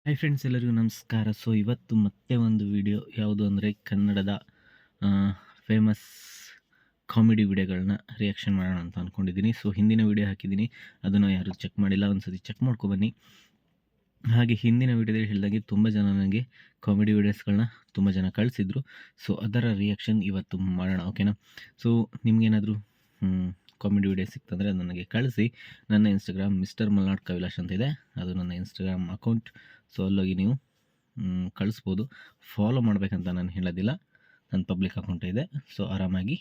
Hi friends, ಎಲ್ಲರಿಗೂ ನಮಸ್ಕಾರ. So ಇವತ್ತು ಮತ್ತೆ ಒಂದು ವಿಡಿಯೋ ಯಾವುದು ಅಂದರೆ ಕನ್ನಡದ ಫೇಮಸ್ ಕಾಮಿಡಿ ವಿಡಿಯೋಗಳನ್ನ ರಿಯಾಕ್ಷನ್ ಮಾಡೋಣ ಅಂತ ಅಂದ್ಕೊಂಡಿದ್ದೀನಿ. ಸೊ ಹಿಂದಿನ ವಿಡಿಯೋ ಹಾಕಿದ್ದೀನಿ, ಅದನ್ನು ಯಾರು ಚೆಕ್ ಮಾಡಿಲ್ಲ, ಒಂದು ಸತಿ ಚೆಕ್ ಮಾಡ್ಕೊಬನ್ನಿ. ಹಾಗೆ ಹಿಂದಿನ ವಿಡಿಯೋದಲ್ಲಿ ಹೇಳಿದಾಗೆ ತುಂಬ ಜನ ನನಗೆ ಕಾಮಿಡಿ ವಿಡಿಯೋಸ್ಗಳನ್ನ ತುಂಬ ಜನ ಕಳಿಸಿದ್ರು. ಸೊ ಅದರ ರಿಯಾಕ್ಷನ್ ಇವತ್ತು ಮಾಡೋಣ, ಓಕೆನಾ? ಸೊ ನಿಮಗೇನಾದರೂ ಕಾಮಿಡಿ ವಿಡಿಯೋ ಸಿಕ್ತಂದರೆ ನನಗೆ ಕಳಿಸಿ. ನನ್ನ ಇನ್ಸ್ಟಾಗ್ರಾಮ್ ಮಿಸ್ಟರ್ ಮಲ್ನಾಡ್ ಕವಿಲಾಶ್ ಅಂತ ಇದೆ, ಅದು ನನ್ನ ಇನ್ಸ್ಟಾಗ್ರಾಮ್ ಅಕೌಂಟ್. ಸೊ ಅಲ್ಲೋಗಿ ನೀವು ಕಳಿಸ್ಬೋದು. ಫಾಲೋ ಮಾಡಬೇಕಂತ ನಾನು ಹೇಳೋದಿಲ್ಲ, ನನ್ನ ಪಬ್ಲಿಕ್ ಅಕೌಂಟ್ ಇದೆ. ಸೊ ಆರಾಮಾಗಿ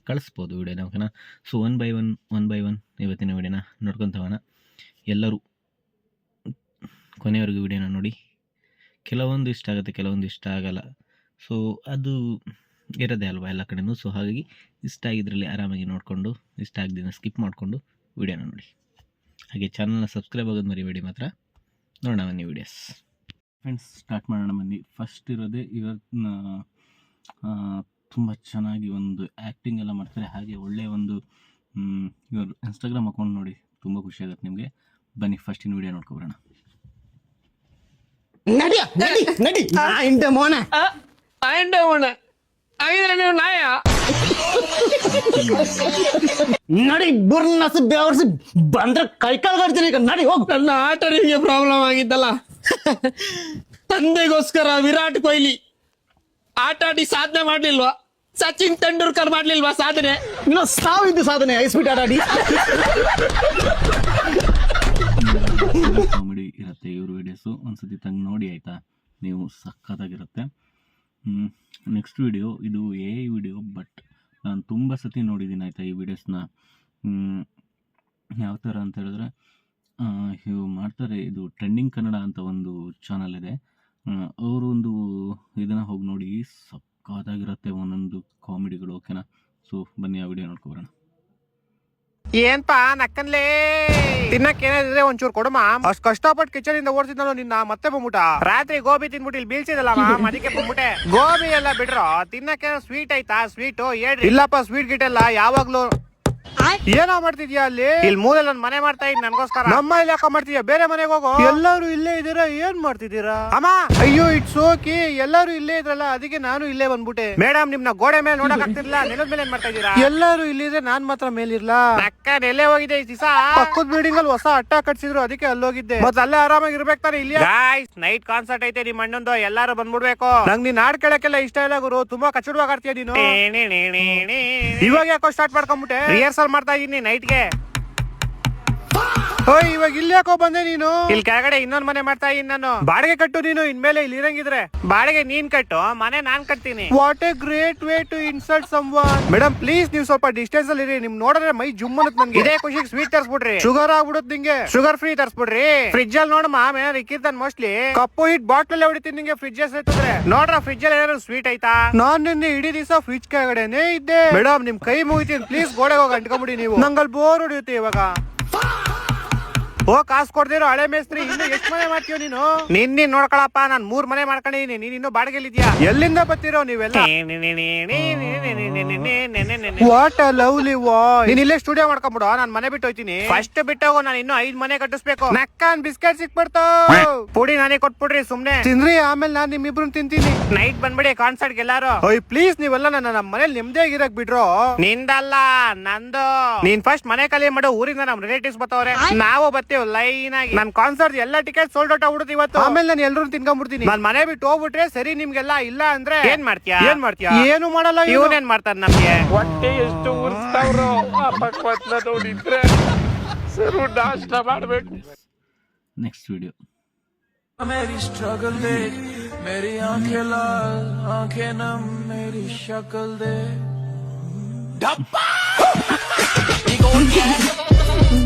ಕಳಿಸ್ಬೋದು ವಿಡಿಯೋನ, ಓಕೆನಾ? ಸೊ ಒನ್ ಬೈ ಒನ್ ಇವತ್ತಿನ ವಿಡಿಯೋನ ನೋಡ್ಕೊತವನ. ಎಲ್ಲರೂ ಕೊನೆಯವರೆಗೂ ವಿಡಿಯೋನ ನೋಡಿ. ಕೆಲವೊಂದು ಇಷ್ಟ ಆಗುತ್ತೆ, ಕೆಲವೊಂದು ಇಷ್ಟ ಆಗಲ್ಲ. ಸೊ ಅದು ಇರೋದೇ ಅಲ್ವಾ ಎಲ್ಲ ಕಡೆಯೂ. ಸೊ ಹಾಗಾಗಿ ಇಷ್ಟ ಆಗಿದ್ರಲ್ಲಿ ಆರಾಮಾಗಿ ನೋಡಿಕೊಂಡು, ಇಷ್ಟ ಆಗದಿನ ಸ್ಕಿಪ್ ಮಾಡಿಕೊಂಡು ವಿಡಿಯೋನ ನೋಡಿ. ಹಾಗೆ ಚಾನಲ್ನ ಸಬ್ಸ್ಕ್ರೈಬ್ ಆಗೋದು ಮರಿಬೇಡಿ ಮಾತ್ರ. ನೋಡೋಣ ಬನ್ನಿ ವಿಡಿಯೋಸ್. ಫ್ರೆಂಡ್ಸ್, ಸ್ಟಾರ್ಟ್ ಮಾಡೋಣ ಬನ್ನಿ. ಫಸ್ಟ್ ಇರೋದೇ ಇವತ್ತಿನ ತುಂಬ ಚೆನ್ನಾಗಿ ಒಂದು ಆ್ಯಕ್ಟಿಂಗ್ ಎಲ್ಲ ಮಾಡ್ತಾರೆ. ಹಾಗೆ ಒಳ್ಳೆಯ ಒಂದು ಇವರು ಇನ್ಸ್ಟಾಗ್ರಾಮ್ ಅಕೌಂಟ್ ನೋಡಿ, ತುಂಬ ಖುಷಿ ಆಗುತ್ತೆ ನಿಮಗೆ. ಬನ್ನಿ ಫಸ್ಟಿನ ವಿಡಿಯೋ ನೋಡ್ಕೊಬರೋಣ. ನಡಿ ಬುರ್ನಸ್ ಬೆವರ್ಸಿ ಬಂದ್ರೆ ಕೈ ಕಾಲು ಕಟ್ತೀನಿ. ನಡಿ ಹೋಗ್. ನನ್ನ ಆಟನಿಗೆ ಪ್ರಾಬ್ಲಮ್ ಆಗಿದ್ದಲ್ಲ, ತಂದೆಗೋಸ್ಕರ ವಿರಾಟ್ ಕೊಹ್ಲಿ ಆಟ ಆಡಿ ಸಾಧನೆ ಮಾಡ್ಲಿಲ್ವಾ? ಸಚಿನ್ ತೆಂಡೂಲ್ಕರ್ ಮಾಡ್ಲಿಲ್ವಾ ಸಾಧನೆ? ಇನ್ನು ಸಾವಿದ್ದು ಸಾಧನೆ ಐಸ್ ಬಿಟ್ ಆಟಾಡಿ. ಕಾಮಿಡಿ ಇರುತ್ತೆ ಇವ್ರ ವಿಡಿಯೋಸು, ಒಂದ್ಸತಿ ತಂದು ನೋಡಿ ಆಯಿತಾ, ನೀವು ಸಖತ್ತಾಗಿರುತ್ತೆ. ನೆಕ್ಸ್ಟ್ ವಿಡಿಯೋ ಇದು ವಿಡಿಯೋ, ಬಟ್ ನಾನು ತುಂಬ ಸತಿ ನೋಡಿದ್ದೀನಿ ಆಯಿತಾ ಈ ವಿಡಿಯೋಸ್ನ. ಯಾವ ಥರ ಅಂತ ಹೇಳಿದ್ರೆ ಇವು ಮಾಡ್ತಾರೆ, ಇದು ಟ್ರೆಂಡಿಂಗ್ ಕನ್ನಡ ಅಂತ ಒಂದು ಚಾನಲ್ ಇದೆ, ಅವರು ಒಂದು ಇದನ್ನು ಹೋಗಿ ನೋಡಿ, ಸಖತ್ತಾಗಿರುತ್ತೆ ಒಂದೊಂದು ಕಾಮಿಡಿಗಳು, ಓಕೆನಾ? ಸೊ ಬನ್ನಿ ಆ ವಿಡಿಯೋ ನೋಡ್ಕೊಬರೋಣ. ಏನ್ಪಾ ನಕ್ಕನ್ಲೇ, ತಿನ್ನಕ್ ಏನಾದ್ರೆ ಒಂಚೂರು ಕೊಡಮ್ಮ. ಅಷ್ಟ್ ಕಷ್ಟಪಟ್ಟು ಕಿಚನ್ ಇಂದ ಓಡಿಸಿದ್ನಲ್ಲ ನಿನ್ನ, ಮತ್ತೆ ಬಂದ್ಬಿಟ್ಟ. ರಾತ್ರಿ ಗೋಬಿ ತಿನ್ಬಿಟ್ಟು ಇಲ್ಲಿ ಬೀಳ್ಸಿದಲ್ಲ, ಅದಕ್ಕೆ ಬಂದ್ಬಿಟ್ಟೆ. ಗೋಬಿ ಎಲ್ಲ ಬಿಡ್ರೋ, ತಿನ್ನಕ್ಕೆ ಸ್ವೀಟ್ ಐತಾ? ಸ್ವೀಟು ಹೇಳ್ರಿ. ಇಲ್ಲಪ್ಪ ಸ್ವೀಟ್ ಗಿಟ್ ಎಲ್ಲ ಯಾವಾಗ್ಲೂ. ಏನೋ ಮಾಡ್ತಿದ್ಯಾ ಅಲ್ಲಿ? ಇಲ್ಲಿ ಮೂಲೆ ನನ್ ಮನೆ ಮಾಡ್ತಾ ಇದ್ ನನ್ಗೋಸ್ಕರ. ನಮ್ಮ ಇಲ್ಲಿ ಯಾಕ ಮಾಡ್ತಿದ್ಯಾ? ಬೇರೆ ಮನೆಗೆ ಹೋಗೋ. ಎಲ್ಲರೂ ಇಲ್ಲೇ ಇದೀರಾ, ಏನ್ ಮಾಡ್ತಿದ್ದೀರಾ ಅಮ್ಮ? ಅಯ್ಯೋ ಇಟ್ಸ್ ಓಕೆ, ಎಲ್ಲರೂ ಇಲ್ಲೇ ಇದ್ರಲ್ಲ, ಅದಕ್ಕೆ ನಾನು ಇಲ್ಲೇ ಬಂದ್ಬಿಟ್ಟೆ. ಮೇಡಮ್, ನಿಮ್ನ ಗೋಡೆ ಮೇಲೆ ನೋಡಕ್ ಆಗ್ತಿರ್ಲಿಲ್ಲ, ನೆಲದ ಮೇಲೆ ಏನ್ ಮಾಡ್ತಾ ಇದೀರಾ? ಎಲ್ಲರೂ ಇಲ್ಲಿದ್ರೆ ನಾನ್ ಮಾತ್ರ ಮೇಲಿರ್ಲಾ? ಅಕ್ಕ ಎಲ್ಲೇ ಹೋಗಿದೆ ಈ ದಿವಸ? ಪಕ್ಕದ ಬಿಲ್ಡಿಂಗ್ ಅಲ್ಲಿ ಹೊಸ ಅಟ್ಟ ಕಟ್ಸಿದ್ರು, ಅದಕ್ಕೆ ಅಲ್ಲೋಗಿದ್ದೆ. ಮತ್ತೆ ಅಲ್ಲೇ ಆರಾಮಾಗಿ ಇರ್ಬೇಕು ತಾನೆ ಇಲ್ಲಿ. ಗಾಯ್ಸ್, ನೈಟ್ ಕಾನ್ಸರ್ಟ್ ಐತೆ ನಿಮ್ ಅಣ್ಣಂದು, ಎಲ್ಲಾರು ಬಂದ್ಬಿಡ್ಬೇಕು. ನಂಗ್ ನೀನ್ ಹಾಡ್ ಕೇಳಕ್ಕೆಲ್ಲ ಇಷ್ಟ ಇಲ್ಲ ಗುರು, ತುಂಬಾ ಕಚ್ಚಡವಾಗಿ ಆಡ್ತೀಯ ನೀನು. ಇವಾಗ ಯಾಕೋ ಸ್ಟಾರ್ಟ್ ಮಾಡ್ಕೊಂಡ್ಬಿಟ್ಟೆ? ರಿಹರ್ಸಲ್ ಮಾಡ್ತಾ ಇದೀನಿ ನೈಟ್ಗೆ. ಇವಾಗ ಇಲ್ಲಿ ಯಾಕೋ ಬಂದೆ ನೀನು? ಇಲ್ಲಿ ಕೆಳಗಡೆ ಇನ್ನೊಂದ್ ಮನೆ ಮಾಡ್ತಾ ಇದೀನಿ ನಾನು. ಬಾಡಿಗೆ ಕಟ್ಟು ನೀನು, ಇನ್ಮೇಲೆ ಇಲ್ಲಿ ಇರಂಗಿದ್ರೆ. ಬಾಡಿಗೆ ನೀನ್ ಕಟ್ಟು, ಮನೆ ನಾನ್ ಕಟ್ತೀನಿ. What a great way to insult someone. Madam please, ನೀವು ಸ್ವಲ್ಪ ಡಿಸ್ಟೆನ್ಸ್ ಅಲ್ಲಿ ಇರಿ. ನಿಮ್ ನೋಡಿದ್ರೆ ಮೈ ಜುಮ್ ಅನ್ನತ್ ನನ್ಗೆ. ಇದೇ ಖುಷಿಗೆ ಸ್ವೀಟ್ ತರ್ಸ್ಬಿಡ್ರಿ, ಶುಗರ್ ಆಗ್ಬಿಡುತ್ತೆ ನಿಂಗೆ. Sugar free ತರ್ಸ್ಬಿಡ್ರಿ. ಫ್ರಿಜ್ ಅಲ್ಲಿ ನೋಡಮ್ಮ, ಏನಾದ್ರು ಇಕ್ಕಿರ್ತಾನೆ ಮೋಸ್ಟ್ಲಿ. ಕಪ್ಪು ಹಿಟ್ ಬಾಟ್ಲ್ ಹೊಡಿತೀನಿ ನಿಂಗೆ. ಫ್ರಿಜ್ ಎತ್ತಿದ್ರೆ ನೋಡ್ರ, ಫ್ರಿಜ್ ಅಲ್ಲಿ ಏನಾದ್ರು ಸ್ವೀಟ್ ಐತಾ? ನಾನ್ ನಿನ್ನೆ ಇಡೀ ದಿವಸ ಫ್ರಿಜ್ ಕೆಳಗಡೆನೆ ಇದ್ದೆ. ಮೇಡಮ್ ನಿಮ್ ಕೈ ಮುಗಿತೀನಿ ಪ್ಲೀಸ್, ಗೋಡೆಗೆ ಹೋಗಿ ಅಂಟ್ಕೊಂಬಿಡಿ ನೀವು. ನಂಗಲ್ಲಿ ಬೋರ್ ಹೊಡಿಯುತ್ತೆ ಇವಾಗ. ಕಾಸು ಕೊಡ್ದಿರೋ ಹಳೆ ಮೇಸ್ತ್ರಿ, ಇನ್ನು ಎಷ್ಟು ಮನೆ ಮಾಡ್ತೀವ ನೀನು? ನಿನ್ನ ನೋಡ್ಕೊಳಪ್ಪ, ನಾನ್ 3 ಮನೆ ಮಾಡ್ಕೊಂಡಿದೀನಿ, ನೀನ್ ಇನ್ನು ಬಾಡಿಗೆಲಿದ್ಯಾ? ಎಲ್ಲಿಂದ ಬರ್ತಿರೋ ನೀವೆಲ್ಲ? What a lovely voice. ನೀನ್ ಇಲ್ಲೇ ಸ್ಟುಡಿಯೋ ಮಾಡ್ಕೊಂಡ್ಬಿಡು, ನಾನ್ ಮನೆ ಬಿಟ್ಟು ಹೋಯ್ತೀನಿ. ಫಸ್ಟ್ ಬಿಟ್ಟೋಗು, ನಾನು ಇನ್ನು 5 ಮನೆ ಕಟ್ಟಿಸ್ಬೇಕು. ನಕ್ಕನ್ ಬಿಸ್ಕೆಟ್ ಸಿಕ್ಬಿಡ್ತಾವ, ಪುಡಿ ನಾನೇ ಕೊಟ್ಬಿಡ್ರಿ, ಸುಮ್ನೆ ತಿನ್ರಿ, ಆಮೇಲೆ ನಾನ್ ನಿಮ್ಮಿಬ್ರು ತಿಂತೀನಿ. ನೈಟ್ ಬಂದ್ಬಿಡಿ ಕಾನ್ಸರ್ಟ್ ಎಲ್ಲಾರು. ಪ್ಲೀಸ್ ನೀವೆಲ್ಲ ನನ್ನ ಮನೇಲಿ ನೆಮ್ಮದಿಯಾಗಿರಕ್ ಬಿಡ್ರೋ. ನಿಂದಲ್ಲ ನಂದು. ನೀನ್ ಫಸ್ಟ್ ಮನೆ ಖಾಲಿ ಮಾಡೋ, ಊರಿಂದ ನಮ್ ರಿಲೇಟಿವ್ಸ್ ಬರ್ತಾವ್ರೆ, ನಾವು ಬರ್ತೀವಿ ಲೈನ್ ಆಗಿ. ನನ್ ಕಾನ್ಸರ್ಟ್ ಎಲ್ಲ ಟಿಕೆಟ್ ಸೋಲ್ಡ್ ಔಟ್ ಆಗ್ಬಿಡುತ್ತೆ ಇವತ್ತು. ಆಮೇಲೆ ನಾನು ಎಲ್ಲರೂ ತಿನ್ಕೊಂಡ್ಬಿಡ್ತೀನಿ. ನಾನ್ ಮನೆ ಬಿಟ್ಟು ಹೋಗ್ಬಿಟ್ರೆ ಸರಿ ನಿಮ್ಗೆಲ್ಲ, ಇಲ್ಲ ಅಂದ್ರೆ ಏನ್ ಮಾಡ್ತೀಯಾ? ಏನು ಮಾಡಲ್ಲ. ಇವನೇನ್ ಮಾಡ್ತಾರ ನಮ್ಗೆ? ಹೊಟ್ಟೆ ಎಷ್ಟು ಉರ್ಸ್ತಾವ್ರು ಆ ಭಗವಂತನ ನೋಡಿದ್ರೆ ಸರು ನಾಷ್ಟ ಮಾಡ್ಬೇಕು. Next video. मेरी स्ट्रगल दे, मेरी आंखें लाल, आंखें नम, मेरी शक्ल दे. डब्बा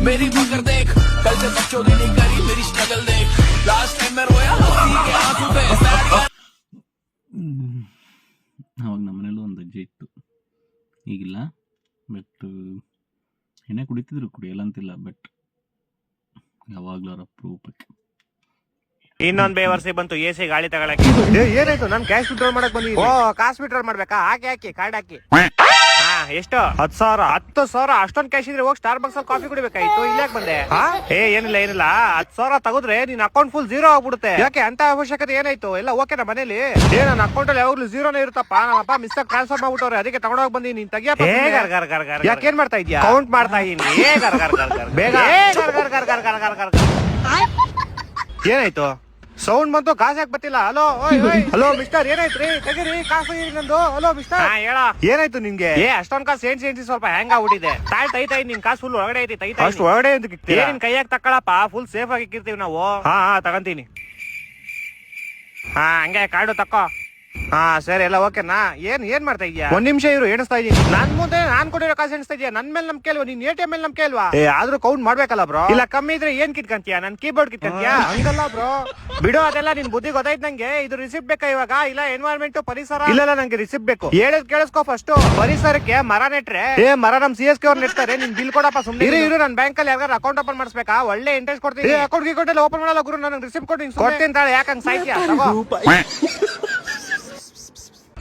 मेरी पकड़ देख, कल से बच्चों ने नहीं करी मेरी स्ट्रगल देख. लास्ट टाइम मैं रोया हंसी के आंसू पे. ಅವಾಗ ನಮ್ಮನೇಲೂ ಒಂದು ಅಜ್ಜಿ ಇತ್ತು, ಈಗಿಲ್ಲ. ಬಟ್ ಎಣ್ಣೆ ಕುಡಿತಿದ್ರು, ಕುಡಿಯಲ್ಲ ಅಂತಿಲ್ಲ, ಬಟ್ ಯಾವಾಗ್ಲೂ ಅವ್ರ ಅಪರೂಪಕ್ಕೆ. ಇನ್ನೊಂದ್ ಬೇವರ್ಸಿ ಬಂತು ಎಸಿ ಗಾಳಿ ತಗೊಳಕ್ಕೆ. ಏನಾಯ್ತು? ನಾನ್ ಕ್ಯಾಶ್ ವಿಡ್ರಾಲ್ ಮಾಡಕ್ ಬಂದಿದ್ದೀನಿ. ಕಾಸು ವಿಡ್ರಾಲ್ ಮಾಡ್ಬೇಕಾ? ಹಾಕಿ ಕಾರ್ಡ್ ಹಾಕಿ. ಎಷ್ಟು? 10,000. 10,000 ಅಷ್ಟೊಂದ್ ಕ್ಯಾಶ್ ಇದ್ರೆ ಹೋಗಿ ಸ್ಟಾರ್ ಬಾಕ್ಸ್ ಅಲ್ಲಿ ಕಾಫಿ ಕುಡಿಬೇಕಾಯ್ತು. ಇಲ್ಲಾಕ್ ಬಂದೆ? ಏನಿಲ್ಲ 10,000 ತಗೋದ್ರೆ ನಿನ್ ಅಕೌಂಟ್ ಫುಲ್ ಜೀರೋ ಆಗ್ಬಿಡುತ್ತೆ. ಯಾಕೆ ಅಂತ ಅವಶ್ಯಕತೆ ಏನಾಯ್ತು? ಎಲ್ಲ ಓಕೆ ನಾ ಮನೇಲಿ ನನ್ನ ಅಕೌಂಟ್ ಅಲ್ಲಿ ಯಾವಾಗ್ಲೂ ಜೀರೋನೇ ಇರುತ್ತಪ್ಪ. ನಮ್ಮಪ್ಪ ಮಿಸ್ ಆಗಿ ಟ್ರಾನ್ಸ್ಫರ್ ಮಾಡ್ಬಿಟ್ಟವ್ರೆ, ಅದಕ್ಕೆ ತಗೊಂಡೋಗಿ ಬಂದಿ. ನೀನ್ ತೆಗಿಯಪ್ಪ. ಯಾಕೇನ್ ಮಾಡ್ತಾ ಇದ್ಯಾ? ಕೌಂಟ್ ಮಾಡ್ತಾ ಇದೀನಿ. ಬೇಗ ಏನಾಯ್ತು? ಸೌಂಡ್ ಬಂತು, ಕಾಸು ಯಾಕೆ ಬರ್ತಿಲ್ಲ? ಹಲೋ ಮಿಸ್ಟರ್, ಏನಾಯ್ತ್ರಿ? ತೆಗಿರಿ ಕಾಸು ನಂದು. ಹಲೋ ಮಿಸ್ಟರ್, ಹೇಳ ಏನಾಯ್ತು ನಿನ್ಗೆ? ಅಷ್ಟೊಂದ್ ಕಾಸು ಏನ್ಸಿ ಸ್ವಲ್ಪ ಹೆಂಗ್ ಆಗ್ಬಿಟ್ಟಿದೆ. ತೈತಾ ನಿನ್ ಕಾಸು ಫುಲ್ ಒಳಗಡೆ ಐತಿ. ತೈತಾ ಅಷ್ಟು ಒಳಗಡೆ ನಿನ್ ಕೈಯಾಗ ತಕ್ಕಳಪ್ಪ, ಫುಲ್ ಸೇಫ್ ಆಗಿ ಇಕ್ಕಿರ್ತೀವಿ ನಾವು. ಹಾ ತಗಂತೀನಿ. ಹಂಗೆ ಕಾರ್ಡು ತಕ್ಕೋ. ಸರಿ ಎಲ್ಲ ಓಕೆನಾ? ಏನ್ ಮಾಡ್ತಾ ಇದ್ಯಾ? ಒಂದ್ ನಿಮಿಷ ಇರು, ಎಣಿಸ್ತಾ ಇದೀನಿ. ನನ್ ಮುಂದೆ ನಾನ್ ಕೊಟ್ಟಿರೋ ಕಾಸು ಎಣಿಸ್ತಾ ಇದೀಯ? ನನ್ ಮೇಲೆ ನಮ್ ಕೇಳ್ವಾ? ನೀನ್ ATM ಮೇಲೆ ನಮ್ ಕೇಳ್ವಾ? ಆದ್ರೂ ಕೌಂಟ್ ಮಾಡ್ಬೇಕಲ್ಲ ಬ್ರೋ. ಇಲ್ಲ ಕಮ್ಮಿ ಇದ್ರೆ ಏನ್ ಕಿತ್ಕಂತೀಯ? ನನ್ ಕೀಬೋರ್ಡ್ ಕಿತ್ಕಂತೀಯ? ಹಂಗಲ್ಲ ಬ್ರೋ, ಬಿಡು ಅದೆಲ್ಲ. ನಿನ್ ಬುದ್ಧಿ ಗೊತ್ತಾಯ್ತು ನಂಗೆ. ಇದು ರಿಸಿಪ್ಟ್ ಬೇಕಾ ಇವಾಗ? ಇಲ್ಲ ಎನ್ವೈರನ್ಮೆಂಟ್ ಪರಿಸರ? ಇಲ್ಲ ನಂಗೆ ರಿಸಿಪ್ಟ್ ಬೇಕು. ಹೇಳದ್ ಕೇಳಿಸ್ಕೋ ಫಸ್ಟ್. ಪರಿಸರಕ್ಕೆ ಮರ ನೆಟ್ರೆ ಮರ ನಮ್ CSK ಅವ್ರು ನೆಟ್ತಾರೆ. ನಿನ್ ಬಿಲ್ ಕೊಡಪ್ಪ ಸುಮ್ನೆ. ಇರು ನನ್ ಬ್ಯಾಂಕ್ ಅಲ್ಲಿ ಯಾರು ಅಕೌಂಟ್ ಓಪನ್ ಮಾಡಿಸ್ಬೇಕಾ? ಒಳ್ಳೆ ಇಂಟ್ರೆಸ್ಟ್ ಕೊಡ್ತೀನಿ. ಅಕೌಂಟ್ ಎಲ್ಲ ಓಪನ್ ಮಾಡಲ್ಲ ಗುರು, ನನಗೆ ರಿಸಿಪ್ಟ್ ಕೊಡ್ತೀನಿ ತಾಳೆ. ಯಾಕಂಗ್ ಸಾಯ್ತೀಯ?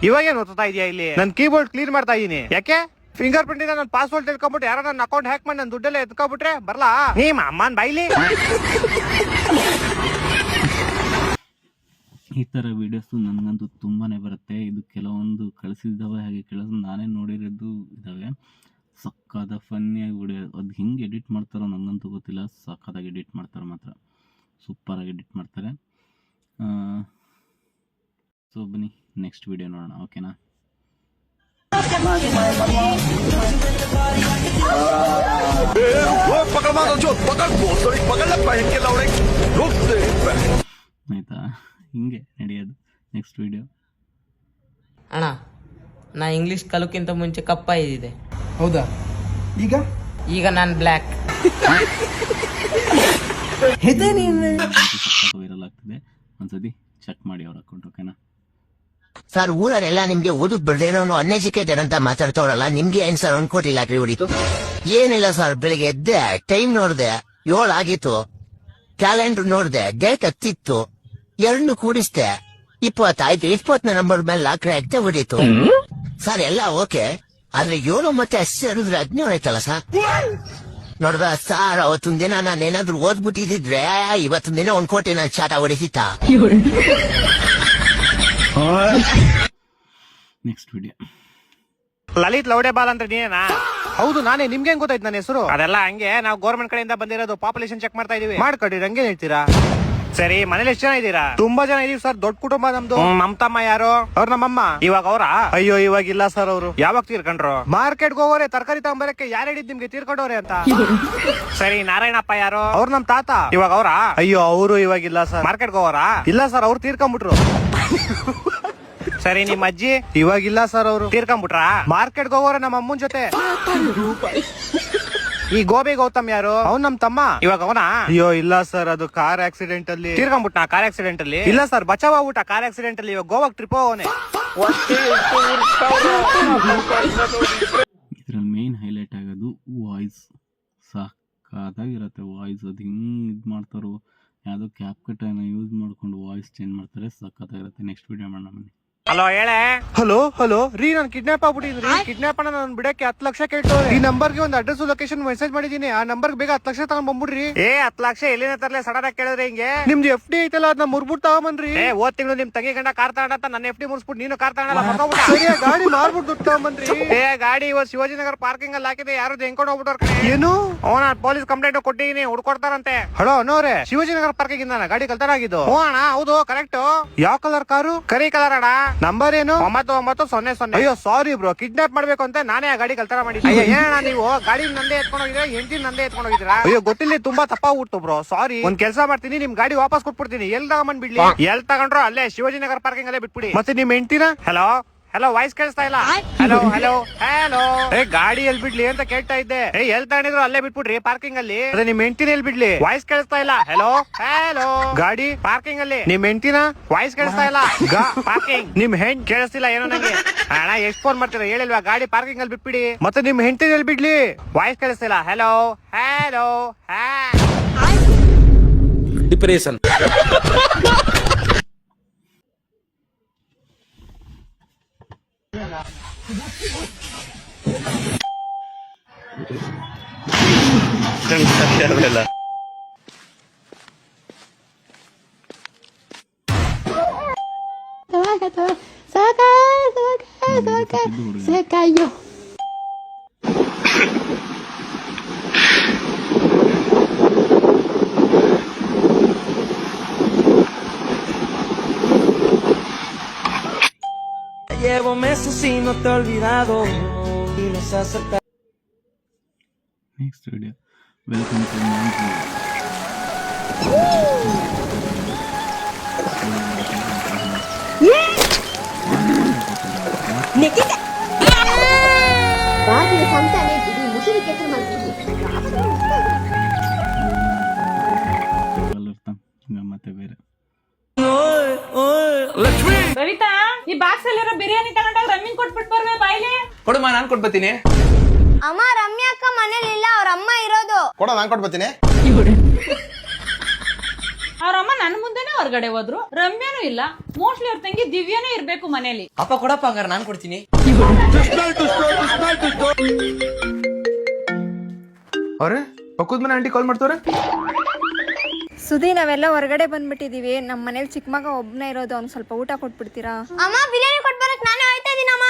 ಇವಾಗೇನ್ ಓದ್ತಾ ಇದೆಯಾ? ಇಲ್ಲಿ ನನ್ ಕೀಬೋರ್ಡ್ ಕ್ಲೀನ್ ಮಾಡ್ತಾ ಇದೀನಿ. ಯಾಕೆ? ಫಿಂಗರ್ ಪ್ರಿಂಟ್ ಇಂದ ನನ್ನ ಪಾಸ್ವರ್ಡ್ ತಿಳ್ಕೊಂಡ್ಬಿಟ್ಟು ಯಾರೋ ನನ್ನ ಅಕೌಂಟ್ ಹ್ಯಾಕ್ ಮಾಡಿ ನನ್ನ ದುಡ್ಡೆಲ್ಲ ಎತ್ಕೊಬಿಟ್ರೆ ಬರ್ಲಾ? ನಿಮ್ಮ ಅಮ್ಮನ್ ಬೈಲಿ. ಈ ಥರ ವೀಡಿಯೋಸು ನನಗಂತೂ ತುಂಬಾ ಬರುತ್ತೆ. ಇದು ಕೆಲವೊಂದು ಕಳಿಸಿದ್ದಾವೆ, ಹಾಗೆ ಕೆಲವೊಂದು ನಾನೇ ನೋಡಿರೋದು ಇದ್ದಾವೆ. ಸಕ್ಕದ ಫನ್ನಿಯಾಗಿ ವಿಡಿಯೋ. ಅದು ಹಿಂಗೆ ಎಡಿಟ್ ಮಾಡ್ತಾರೋ ನನಗಂತೂ ಗೊತ್ತಿಲ್ಲ. ಸಕ್ಕದಾಗಿ ಎಡಿಟ್ ಮಾಡ್ತಾರೆ ಮಾತ್ರ, ಸೂಪರಾಗಿ ಎಡಿಟ್ ಮಾಡ್ತಾರೆ. ಸೊ ಬನ್ನಿ ನೆಕ್ಸ್ಟ್ ವಿಡಿಯೋ ನೋಡೋಣ, ಓಕೆನಾ? ಆಯ್ತಾ? ಹಿಂಗೆ ನಡೆಯೋದು. Next video. ಅಣ್ಣ, ನಾ ಇಂಗ್ಲಿಷ್ ಕಲೋಕ್ಕಿಂತ ಮುಂಚೆ ಕಪ್ಪ ಇದ್ದಿದೆ. ಹೌದಾ? ಈಗ ನಾನು ಬ್ಲ್ಯಾಕ್. ವೈರಲ್ ಆಗ್ತಿದೆ, ಒಂದ್ಸತಿ ಚೆಕ್ ಮಾಡಿ ಅವ್ರ ಅಕೌಂಟ್, ಓಕೆನಾ? ಸರ್, ಊರಲ್ಲೆಲ್ಲ ನಿಮ್ಗೆ ಓದಕ್ ಬಿಡ್ದೇನೋ ಅನ್ಎಜುಕೇಟೆಡ್ ಅಂತ ಮಾತಾಡ್ತಾವ್ರಲ್ಲ, ನಿಮ್ಗೆ ಏನ್ ಸರ್ ಅನ್ಕೋಟಿಲ್ಲ ಹೊಡಿತು? ಏನಿಲ್ಲ ಸರ್, ಬೆಳಿಗ್ಗೆ ಎದ್ದೆ, ಟೈಮ್ ನೋಡ್ದೆ, 7 ಆಗಿತ್ತು. ಕ್ಯಾಲೆಂಡರ್ ನೋಡ್ದೆ, ಡೇಟ್ ಹತ್ತಿತ್ತು. 2 ಕೂಡಿಸ್ದೆ, 20 ಆಯ್ತು. 20ನೇ ನಂಬರ್ ಮೇಲೆ ಕರೆಕ್ಟ್ ಹೊಡೀತು ಸರ್. ಎಲ್ಲ ಓಕೆ, ಆದ್ರೆ 7 ಮತ್ತೆ 10 ಸೇರಿದ್ರೆ 17 ಆಯ್ತಲ್ಲ ಸರ್. ನೋಡ್ದ ಸರ್, ಅವತ್ತೊಂದ್ ದಿನ ನಾನೇನಾದ್ರೂ ಓದ್ಬಿಟ್ಟಿದ್ರೆ ಇವತ್ತೊಂದ್ ದಿನ 1 ಕೋಟಿ ನಾನು ಚಾಟ ಹೊಡಿಸಿತ್ತ. Next video. ಲಲಿತ್ ಲೌಡೆಬಾಲ್ ಅಂತ ನೀನೇನಾ? ಹೌದು ನಾನೇ. ನಿಮ್ಗೆ ಹೆಂಗ್ ಗೊತ್ತಾಯ್ತು ನನ್ನ ಹೆಸರು? ಅದೆಲ್ಲ ಹಂಗೆ, ನಾವು ಗೌರ್ಮೆಂಟ್ ಕಡೆಯಿಂದ ಬಂದಿರೋದು. ಪಾಪ್ಯುಲೇಷನ್ ಚೆಕ್ ಮಾಡ್ತಾ ಇದೀವಿ. ಮಾಡ್ಕೊಡಿ, ಹಂಗೆ ಹೇಳ್ತೀರಾ? ಸರಿ, ಮನೇಲಿ ಎಷ್ಟು ಜನ ಇದ್ದೀರಾ? ತುಂಬಾ ಜನ ಇದೀವಿ ಸರ್, ದೊಡ್ಡ ಕುಟುಂಬ ನಮ್ದು. ನಮ್ ತಮ್ಮ ಯಾರು? ಅವ್ರ ನಮ್ಮಮ್ಮ. ಇವಾಗ ಅವರ? ಅಯ್ಯೋ ಇವಾಗಿಲ್ಲ ಸರ್. ಅವರು ಯಾವಾಗ ತೀರ್ಕೊಂಡ್ರು? ಮಾರ್ಕೆಟ್ಗೆ ಹೋಗೋರೆ ತರಕಾರಿ ತಗೊಂಬರಕ್ಕೆ. ಯಾರು ಹೇಳಿದ್ ನಿಮ್ಗೆ ತೀರ್ಕೊಂಡವ್ರೆ ಅಂತ? ಸರಿ, ನಾರಾಯಣಪ್ಪ ಯಾರು? ಅವ್ರ ನಮ್ ತಾತ. ಇವಾಗ ಅವರ? ಅಯ್ಯೋ ಅವರು ಇವಾಗಿಲ್ಲ ಸರ್. ಮಾರ್ಕೆಟ್ಗೆ ಹೋಗೋರ? ಇಲ್ಲ ಸರ್, ಅವ್ರು ತೀರ್ಕೊಂಡ್ಬಿಟ್ರು. ಸರಿ, ನಿಮ್ ಅಜ್ಜಿ? ಇವಾಗಿಲ್ಲ ಸರ್, ಅವರು ತೀರ್ಕೊಂಡ್ಬಿಟ್ರ? ಮಾರ್ಕೆಟ್ಗೆ ಹೋಗೋರೆ ನಮ್ಮ ಅಮ್ಮನ ಜೊತೆ. ಈ ಗೋಬಿ ಗೌತಮ್ ಯಾರು? ಅವ್ನ್ ನಮ್ ತಮ್ಮ. ಇವಾಗ ಅವನ? ಅಯ್ಯೋ ಇಲ್ಲ ಸರ್, ಅದು ಕಾರ್ ಆಕ್ಸಿಡೆಂಟ್ ಅಲ್ಲಿ ತೀರ್ಕೊಂಡ್ಬಿಟ್ನ. ಕಾರ್ ಆಕ್ಸಿಡೆಂಟ್ ಅಲ್ಲಿ? ಇಲ್ಲ ಸರ್, ಬಚಾವ್ ಆಗ್ಬಿಟ್ಟ ಕಾರ್ ಆಕ್ಸಿಡೆಂಟ್ ಅಲ್ಲಿ. ಇವಾಗ ಗೋವಾಗ್ ಟ್ರಿಪ್ ಹೋಗೋನೆ. ಇದ್ರಲ್ಲಿ ಮೇನ್ ಹೈಲೈಟ್ ಆಗೋದು ವಾಯ್ಸ್. ಸಾಕಾಗಿರುತ್ತೆ ವಾಯ್ಸ್. ಅದು ಹಿಂಗೆ ಇದು ಮಾಡ್ತಾರೋ, ಯಾವುದೋ ಕ್ಯಾಪ್ ಕಟ್ಟನ್ನು ಯೂಸ್ ಮಾಡ್ಕೊಂಡು ವಾಯ್ಸ್ ಚೇಂಜ್ ಮಾಡ್ತಾರೆ. ಸಕ್ಕತ್ತಾಗಿರುತ್ತೆ. ನೆಕ್ಸ್ಟ್ ವಿಡಿಯೋ ಮಾಡೋಣ ಬನ್ನಿ. ಹಲೋ ಹೇಳೆ. ಹಲೋ ರೀ, ನಾನು ಕಿಡ್ನಾಪ್ ಆಗ್ಬಿಟ್ಟಿದ್ರಿ. ಕಿಡ್ನಾಪ್ ಅನ್ನ ನಾನು ಬಿಡಕ್ಕೆ 10 ಲಕ್ಷ ಕೇಳ್ತವ್ರೆ. ಈ ನಂಬರ್ಗೆ ಒಂದು ಅಡ್ರೆಸ್ ಲೊಕೇಶನ್ ಮೆಸೇಜ್ ಮಾಡಿದೀನಿ. ಆ ನಂಬರ್ಗೆ ಬೇಗ 10 ಲಕ್ಷ ತಗೊಂಡ್ ಬಂದ್ಬಿಡ್ರಿ. 10 ಲಕ್ಷ ಎಲ್ಲಿನ ತರಲೆ? ಸಡನ್ ಆಗಿ ಕೇಳಿದ್ರೆ ಹಿಂಗೆ? ನಿಮ್ದು FD ಐತಲ್ಲ, ಅದನ್ನ ಮುರ್ಬಿಟ್ಟು ತಗೊಂಬನ್ರಿ. ಹೋದ್ ತಿಂಗಳು ನಿಮ್ ತಂಗಿ ಗಂಡ ಕಾರ್ ತಗೊಂಡ ನನ್ನ FD ಮುರ್ಸ್ಬಿಟ್ಟು ನೀನು ಕಾರ್ ತಗೊಂಡ ಗಾಡಿ ಮಾರ್ಬಿಟ್ಟು ದುಡ್ಡು ತಗೊಂಬನ್ರಿ. ಗಾಡಿ ಇವತ್ತು ಶಿವಾಜಿನಗರ್ ಪಾರ್ಕಿಂಗ್ ಅಲ್ಲಿ ಹಾಕಿದೆ. ಯಾರು ಹೆಂಕೊಂಡು ಹೋಗ್ಬಿಟ್ಟವ್ರ. ಏನು? ಅವನ ಪೊಲೀಸ್ ಕಂಪ್ಲೇಂಟ್ ಕೊಟ್ಟಿದೀನಿ, ಹುಡ್ಕೊಡ್ತಾರಂತೆ. ಹಲೋ ಅನ್ನೋರೆ, ಶಿವಾಜಿನಗರ್ ಪಾರ್ಕಿಂಗ್ ಇಂದ ಗಾಡಿ ಕಲ್ತಾರ ಆಗಿದ್ದು. ಅಣ್ಣ ಹೌದು, ಕರೆಕ್ಟ್. ಯಾವ ಕಲರ್ ಕಾರು? ಕರಿ ಕಲರ್ ಅಣ್ಣ. ನಂಬರ್ ಏನು? 9900. ಅಯ್ಯೋ ಸಾರಿ ಬ್ರೋ, ಕಿಡ್ನಾಪ್ ಮಾಡ್ಬೇಕು ಅಂತ ನಾನೇ ಆ ಗಾಡಿ ಕಲ್ತಾರ ಮಾಡಿದ್ದೆ. ಏನಣ್ಣ ನೀವು ಗಾಡಿ ನಂದೇ ಎತ್ಕೊಂಡು ಹೋಗಿದ್ರೆ, ಎಂಜಿನ್ ನಂದೇ ಎತ್ಕೊಂಡು ಹೋಗಿದ್ದೀರಾ? ಅಯ್ಯೋ ಗೊತ್ತಿಲ್ಲ, ತುಂಬಾ ತಪ್ಪಾಗ್ಬಿಟ್ಟು ಬ್ರೋ, ಸಾರಿ. ಒಂದ್ ಕೆಲಸ ಮಾಡ್ತೀನಿ, ನಿಮ್ ಗಾಡಿ ವಾಪಸ್ ಕೊಟ್ಬಿಡ್ತೀನಿ. ಎಲ್ ತಗೊಂಡ್ ಬಿಡ್ಲಿ? ಎಲ್ ತಗೊಂಡ್ರು ಅಲ್ಲೇ ಶಿವಾಜಿನಗರ್ ಪಾರ್ಕಿಂಗ್ ಅಲ್ಲೇ ಬಿಟ್ಬಿಡಿ. ಮತ್ತೆ ನಿಮ್ ಹೆಂಡ್ತಿನ? ಹಲೋ ವಾಯ್ಸ್ ಕೇಳಿಸ್ತಾ ಇಲ್ಲ? ಹಲೋ ಗಾಡಿ ಎಲ್ ಬಿಡ್ಲಿ ಅಂತ ಕೇಳ್ತಾ ಇದ್ದೆ. ಎಲ್ ತಗೊಂಡಿದ್ರು ಅಲ್ಲೇ ಬಿಟ್ಬಿಡ್ರಿ ಪಾರ್ಕಿಂಗ್ ಅಲ್ಲಿ. ಅದೇ ನಿಮ್ ಹೆಂಡ್ತಿನ ಎಲ್ ಬಿಡ್ಲಿ? ವಾಯ್ಸ್ ಕೇಳಿಸ್ತಾ ಇಲ್ಲ. ಹಲೋ ಗಾಡಿ ಪಾರ್ಕಿಂಗ್ ಅಲ್ಲಿ. ನಿಮ್ ಹೆಂಡ್ತಿನ? ವಾಯ್ಸ್ ಕೇಳಿಸ್ತಾ ಇಲ್ಲ. ಪಾರ್ಕಿಂಗ್ ನಿಮ್ ಹೆಂಡ್ ಕೇಳಿಸ್ತಿಲ್ಲ ಏನೋ ನಂಗೆ. ಅಣ್ಣ ಎಷ್ಟು ಫೋನ್ ಮಾಡ್ತೀರಾ ಹೇಳಿಲ್ವಾ? ಗಾಡಿ ಪಾರ್ಕಿಂಗ್ ಅಲ್ಲಿ ಬಿಟ್ಬಿಡಿ. ಮತ್ತೆ ನಿಮ್ ಹೆಂಡ್ತಿನ ಎಲ್ ಬಿಡ್ಲಿ? ವಾಯ್ಸ್ ಕೇಳಿಸ್ತಿಲ್ಲ. Hello depression. Se cayó. Llevo meses y no te he olvidado y los acerca. Next video welcome to ಮತ್ತೆ ಬೇರೆ ರವಿತಾ ಈ ಬಾಕ್ಸ್ ಅಲ್ಲಿರೋ ಬಿರಿಯಾನಿ ತಗೊಂಡೋಗಿ ರಮ್ಮಿಂಗ್ ಕೊಟ್ಬಿಟ್ಟು ಬರ್ಬೇ ಬಾಯ್ಲಿ. ಕೊಡಮ್ಮ ನಾನ್ ಕೊಟ್ಬತ್ತೀನಿ. ಅಮ್ಮ ರಮ್ಯಾ ಅಕ್ಕ ಮನೇಲಿಲ್ಲ, ಅವ್ರ ಅಮ್ಮ ಇರೋದು. ಕೊಡ ನಾನ್ ಕೊಟ್ಬತ್ತೀನಿ. ಅವ್ರ ಅಮ್ಮ ನನ್ ಮುಂದೆನೆ ಹೊರಗಡೆ ಹೋದ್ರು. ರಮ್ಯಾನು ಇಲ್ಲ, ಮೋಸ್ಟ್ಲಿ ಅವ್ರ ತಂಗಿ ದಿವ್ಯಾನೇ ಇರ್ಬೇಕು ಮನೇಲಿ. ಅಪ್ಪ ಕೊಡಪ್ಪ, ಹಂಗಾರೆ ನಾನು ಕೊಡ್ತೀನಿ. ಅವ್ರೆ ಪಕ್ಕದ ಮನೆ ಆಂಟಿ ಕಾಲ್ ಮಾಡ್ತವ್ರೆ. ಸುಧಿ, ನಾವೆಲ್ಲ ಹೊರಗಡೆ ಬಂದ್ಬಿಟ್ಟಿದೀವಿ. ನಮ್ಮ ಮನೇಲಿ ಚಿಕ್ಕ ಮಗ ಒಬ್ನೇ ಇರೋದು, ಅವ್ನ್ ಸ್ವಲ್ಪ ಊಟ ಕೊಟ್ಬಿಡ್ತೀರಾ? ಅಮ್ಮ ಬಿರಿಯಾನಿ ಕೊಟ್ಬರಕ್ ನಾನೇ ಹೋಯ್ತಾ ಇದೀನಮ್ಮ.